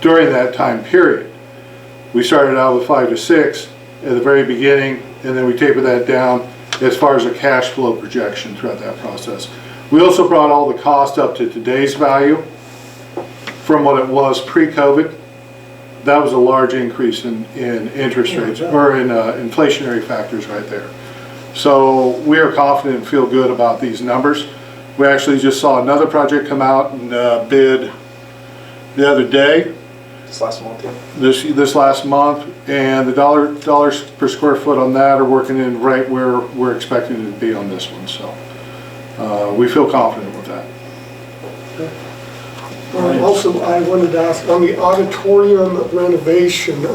during that time period. We started out with 5 to 6 at the very beginning, and then we tapered that down as far as a cash flow projection throughout that process. We also brought all the cost up to today's value from what it was pre-COVID. That was a large increase in interest rates, or in inflationary factors right there. So we are confident and feel good about these numbers. We actually just saw another project come out and bid the other day. This last month, yeah. This last month, and the dollars per square foot on that are working in right where we're expecting it to be on this one. So we feel confident with that. Also, I wanted to ask on the auditorium renovation.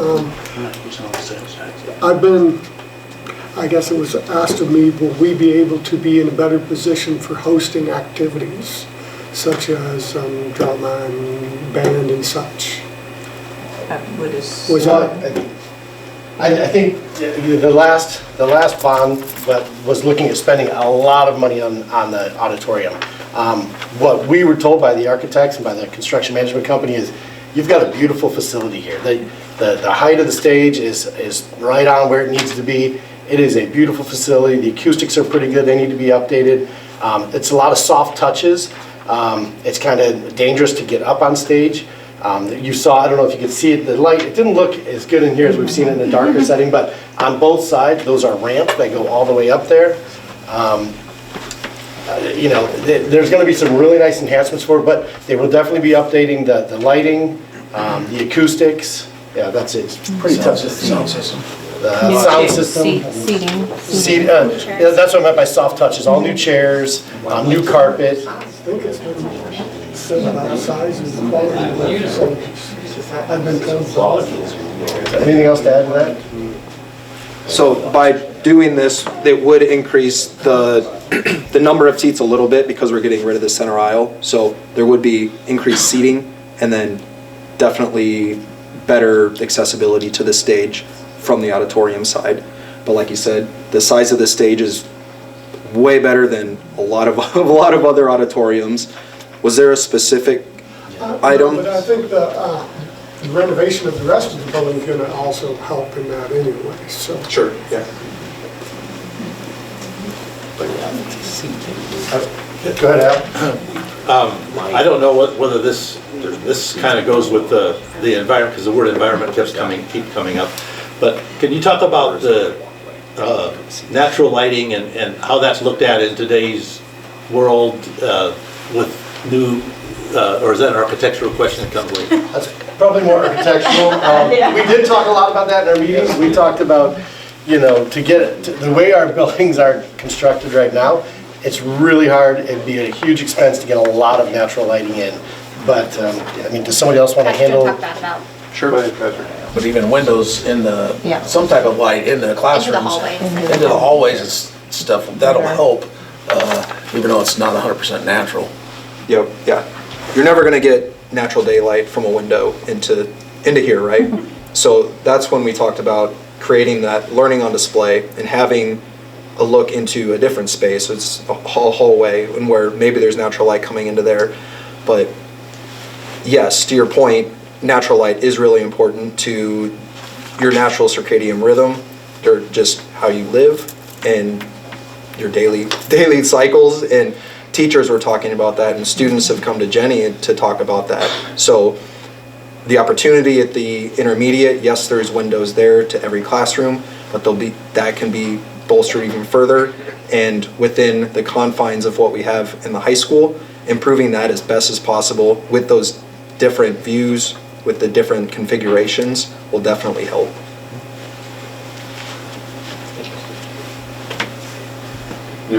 I guess it was asked of me, will we be able to be in a better position for hosting activities such as drama and band and such? Was that? I think the last bond was looking at spending a lot of money on the auditorium. What we were told by the architects and by the construction management company is, you've got a beautiful facility here. The height of the stage is right on where it needs to be. It is a beautiful facility. The acoustics are pretty good. They need to be updated. It's a lot of soft touches. It's kind of dangerous to get up on stage. You saw, I don't know if you could see it, the light, it didn't look as good in here as we've seen it in a darker setting, but on both sides, those are ramps that go all the way up there. You know, there's going to be some really nice enhancements for it, but they will definitely be updating the lighting, the acoustics. Yeah, that's it. It's pretty tough to see. Sound system. The sound system. Seating. Yeah, that's what I meant by soft touches. All new chairs, new carpet. I think it's been similar size as the quality of the facilities. I've been told. Anything else to add to that? So by doing this, it would increase the number of seats a little bit because we're getting rid of the center aisle. So there would be increased seating and then definitely better accessibility to the stage from the auditorium side. But like you said, the size of the stage is way better than a lot of other auditoriums. Was there a specific item? No, but I think the renovation of the rest of the building is going to also help in that anyway. So Sure, yeah. Go ahead, Al. I don't know whether this kind of goes with the environment, because the word environment keeps coming up. But can you talk about the natural lighting and how that's looked at in today's world with new, or is that an architectural question that comes later? That's probably more architectural. We did talk a lot about that in our meetings. We talked about, you know, to get it, the way our buildings are constructed right now, it's really hard. It'd be a huge expense to get a lot of natural lighting in. But, I mean, does somebody else want to handle? Talk that about. Sure. Go ahead, Patrick. but even windows in Yeah. some type of light in the classrooms. hallways. Into the hallways and stuff, that'll help, even though it's not 100% natural. Yep, yeah. You're never gonna get natural daylight from a window into here, right? So that's when we talked about creating that learning on display and having a look into a different space. So it's a hallway and where maybe there's natural light coming into there. But yes, to your point, natural light is really important to your natural circadian rhythm, or just how you live and your daily cycles. And teachers were talking about that, and students have come to Jenny to talk about that. So the opportunity at the intermediate, yes, there's windows there to every classroom, but that can be bolstered even further. And within the confines of what we have in the high school, improving that as best as possible with those different views, with the different configurations, will definitely help.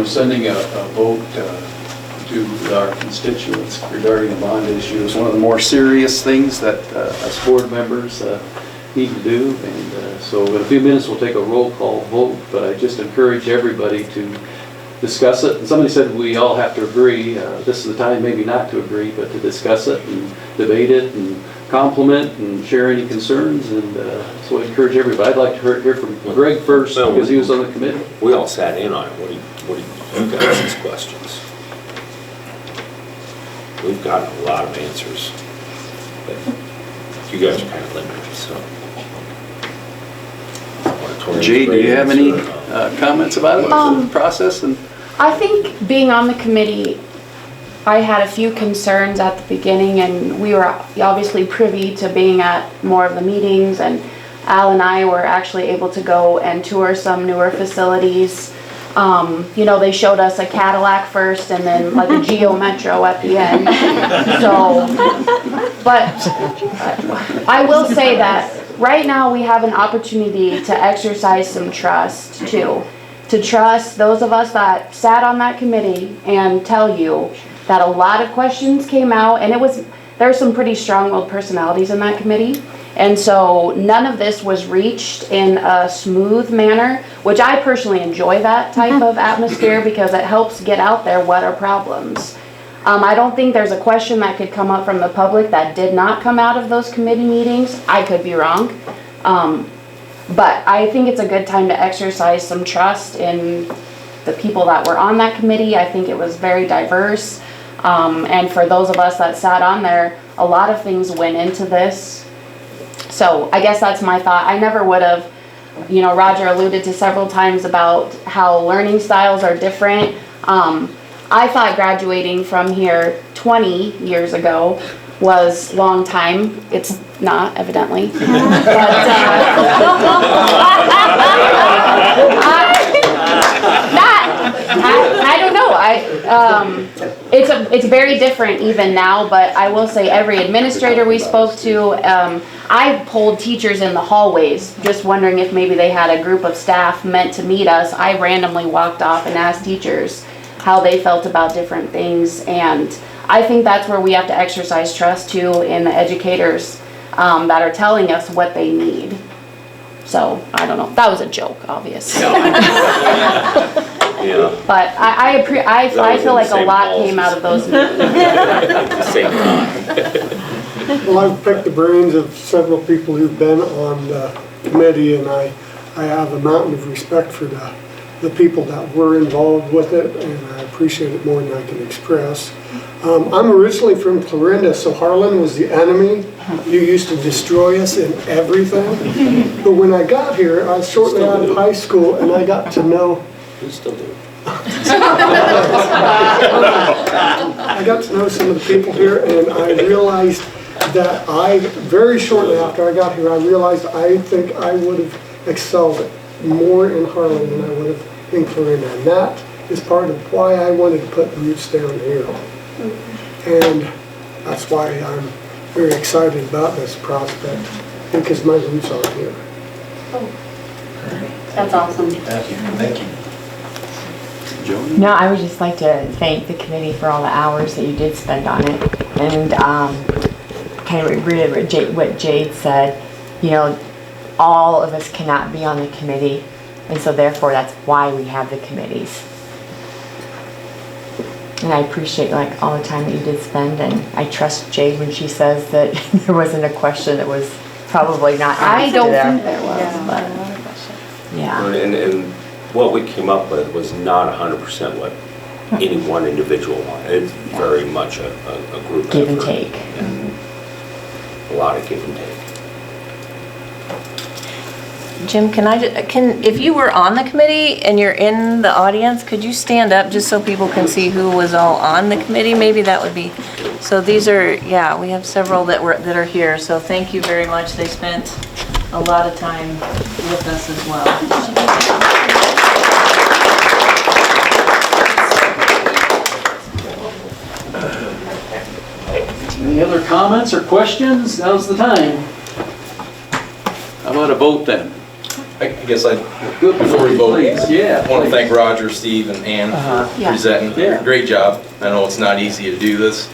Sending a vote to our constituents regarding the bond issue is one of the more serious things that us board members need to do. And so in a few minutes we'll take a roll call vote, but I just encourage everybody to discuss it. And somebody said we all have to agree. This is the time maybe not to agree, but to discuss it and debate it and compliment and share any concerns. And so I encourage everybody. I'd like to hear from Greg first because he was on the committee. We all sat in on it. What do you guys' these questions? We've got a lot of answers, but you guys are kind of limited, so. Jay, do you have any comments about it, the process? And I think being on the committee, I had a few concerns at the beginning, and we were obviously privy to being at more of the meetings, and Al and I were actually able to go and tour some newer facilities. They showed us a Cadillac first and then like a Geo Metro at the end. So, but I will say that right now we have an opportunity to exercise some trust too. To trust those of us that sat on that committee and tell you that a lot of questions came out, and there are some pretty strong-willed personalities in that committee. And so none of this was reached in a smooth manner, which I personally enjoy that type of atmosphere because it helps get out there what are problems. I don't think there's a question that could come up from the public that did not come out of those committee meetings. I could be wrong. But I think it's a good time to exercise some trust in the people that were on that committee. I think it was very diverse. And for those of us that sat on there, a lot of things went into this. So I guess that's my thought. I never would have, Roger alluded to several times about how learning styles are different. I thought graduating from here 20 years ago was long time. It's not, evidently. But, I don't know. It's very different even now, but I will say every administrator we spoke to, I polled teachers in the hallways, just wondering if maybe they had a group of staff meant to meet us. I randomly walked off and asked teachers how they felt about different things, and I think that's where we have to exercise trust too in the educators that are telling us what they need. So, I don't know. That was a joke, obviously. Yeah. But I feel like a lot came out of those meetings. At the same time. Well, I've picked the brains of several people who've been on the committee, and I have a mountain of respect for the people that were involved with it, and I appreciate it more than I can express. I'm originally from Clarinda, so Harlan was the enemy. You used to destroy us in everything. But when I got here, I was shortly out of high school, and I got to know. We still do. I got to know some of the people here, and I realized that very shortly after I got here, I realized I think I would have excelled more in Harlan than I would have in Clarinda. And that is part of why I wanted to put roots down here. And that's why I'm very excited about this prospect, because my roots are here. That's awesome. Thank you. Thank you. No, I would just like to thank the committee for all the hours that you did spend on it, and kind of reiterate what Jade said. you know, all of us cannot be on the committee, and so therefore that's why we have the committees. And I appreciate like all the time that you did spend, and I trust Jade when she says that there wasn't a question that was probably not I answered don't there. think there was, but. Yeah. And what we came up with was not 100% what any one individual wanted. It's very much a group Give and effort. take. Yeah. A lot of give and take. Jim, if you were on the committee and you're in the audience, could you stand up just so people can see who was all on the committee? Maybe that would be, so these are, yeah, we have several that are here, so thank you very much. They spent a lot of time with us as well. Any other comments or questions? Now's the time. How about a vote then? I guess before we vote, I want to thank Roger, Steve, and Ann for presenting. Yeah. Great job. I know it's not easy to do this.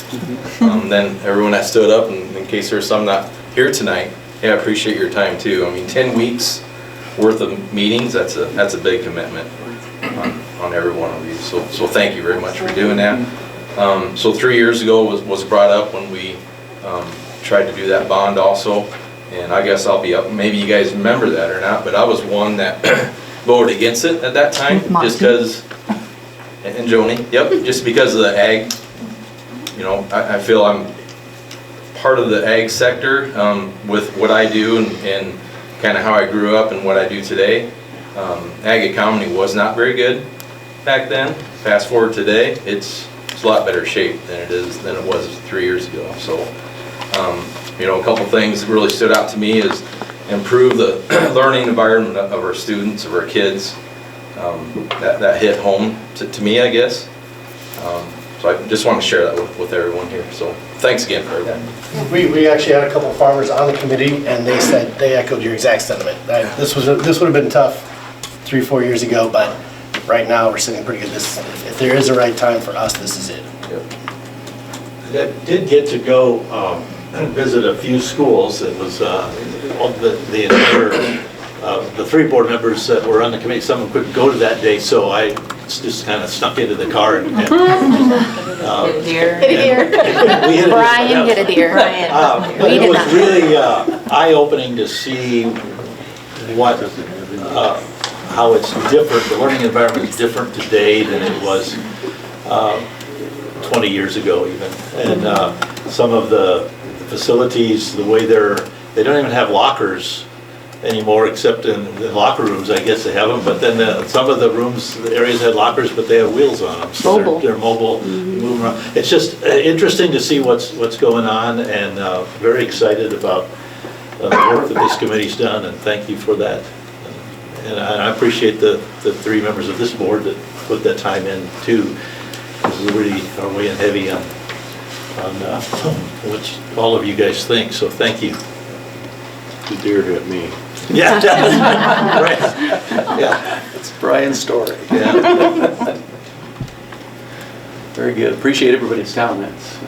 Then everyone that stood up, and in case there's some not here tonight, I appreciate your time too. I mean, 10 weeks worth of meetings, that's a big commitment on every one of you. So thank you very much for doing that. So 3 years ago was brought up when we tried to do that bond also. And I guess I'll be up, maybe you guys remember that or not, but I was one that voted against it at that time, just because, and Joni, yep, just because of the ag, you know, I feel I'm part of the ag sector with what I do and kind of how I grew up and what I do today. Ag economy was not very good back then. Fast forward today, it's a lot better shape than it was 3 years ago. So. You know, a couple things that really stood out to me is improve the learning environment of our students, of our kids. That hit home to me, I guess. So I just want to share that with everyone here. So thanks again for that. We actually had a couple of farmers on the committee, and they echoed your exact sentiment. This would have been tough 3-4 years ago, but right now we're sitting pretty good. If there is a right time for us, this is it. I did get to go visit a few schools. It was the entire, the 3 board members that were on the committee, some couldn't go to that day, so I just kind of snuck into the car and Get a deer. Brian, get a deer. but it was really eye-opening to see how it's different. The learning environment is different today than it was 20 years ago even. And some of the facilities, the way they don't even have lockers anymore, except in the locker rooms, I guess they have them, but then some of the rooms, the areas had lockers, but they have wheels on them. So Mobile. They're mobile, move around. It's just interesting to see what's going on, and very excited about the work that this committee's done, and thank you for that. And I appreciate the 3 members of this board that put that time in too, because we really are weighing heavy on what all of you guys think, so thank you. You dared at me. Yeah, right. Yeah. It's Brian's story. Yeah. Very good. Appreciate everybody's comments.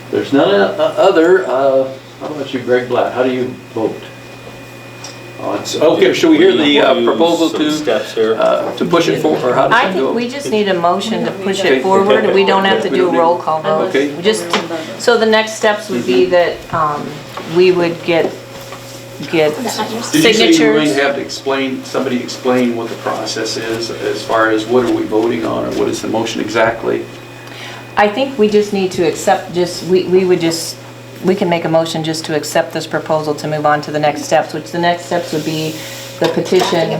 There's none other, how about you, Greg Blatt? How do you vote? Okay, should we hear the proposal to push it forward, or how does I it go? think we just need a motion to push it forward, and we don't have to do a roll call vote. Okay. So the next steps would be that we would get Did you say you were going signatures. to have to explain what the process is as far as what are we voting on, or what is the motion exactly? I think we just need to accept, we can make a motion just to accept this proposal to move on to the next steps, which the next steps would be the petition.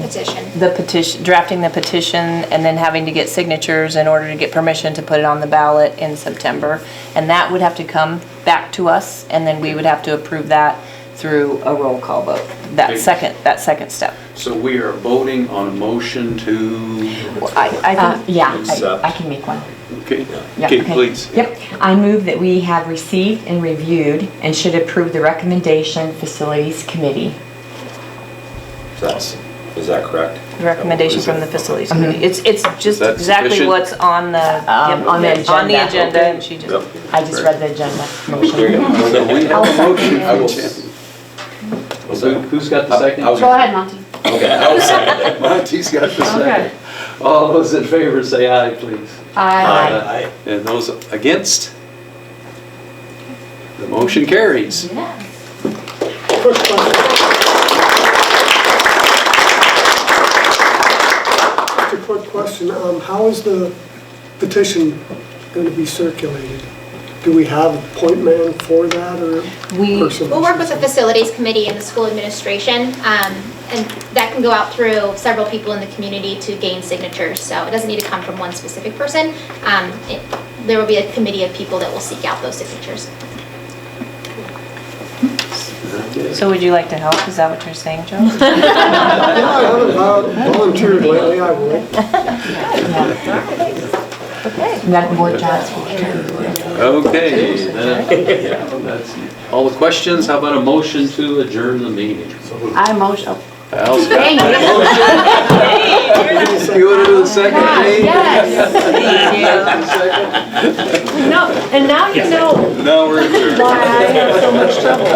Drafting the petition, and then having to get signatures in order to get permission to put it on the ballot in September. And that would have to come back to us, and then we would have to approve that through a roll call vote, that second step. So we are voting on a motion to, I think, I can make one. okay, Yeah, okay, please. Yep, I move that we have received and reviewed and should approve the recommendation Facilities Committee. Is that correct? recommendation from the facilities committee. It's just that exactly sufficient? what's on the, On the agenda. on the agenda, and she just. I just read the agenda motion. So we have a motion. Who's got the second? I was- Go ahead, Monty. Okay, I was second. Monty's got the Okay. second. All those in favor say aye, please. Aye. And those against? The motion carries. Quick question. Just a quick question. How is the petition going to be circulated? Do we have a point man for that or person? We'll work with the facilities committee and the school administration, and that can go out through several people in the community to gain signatures. So it doesn't need to come from one specific person. There will be a committee of people that will seek out those signatures. So would you like to help? Is that what you're saying, Joe? Yeah, I haven't volunteered lately, I would. You got more jobs for you. Okay, that's all the questions. How about a motion to adjourn the meeting? I motion. Al's got Dang that it. motion. You want to do the second, Dave? Yes. No, and now you know No, we're adjourned. why I have so much trouble.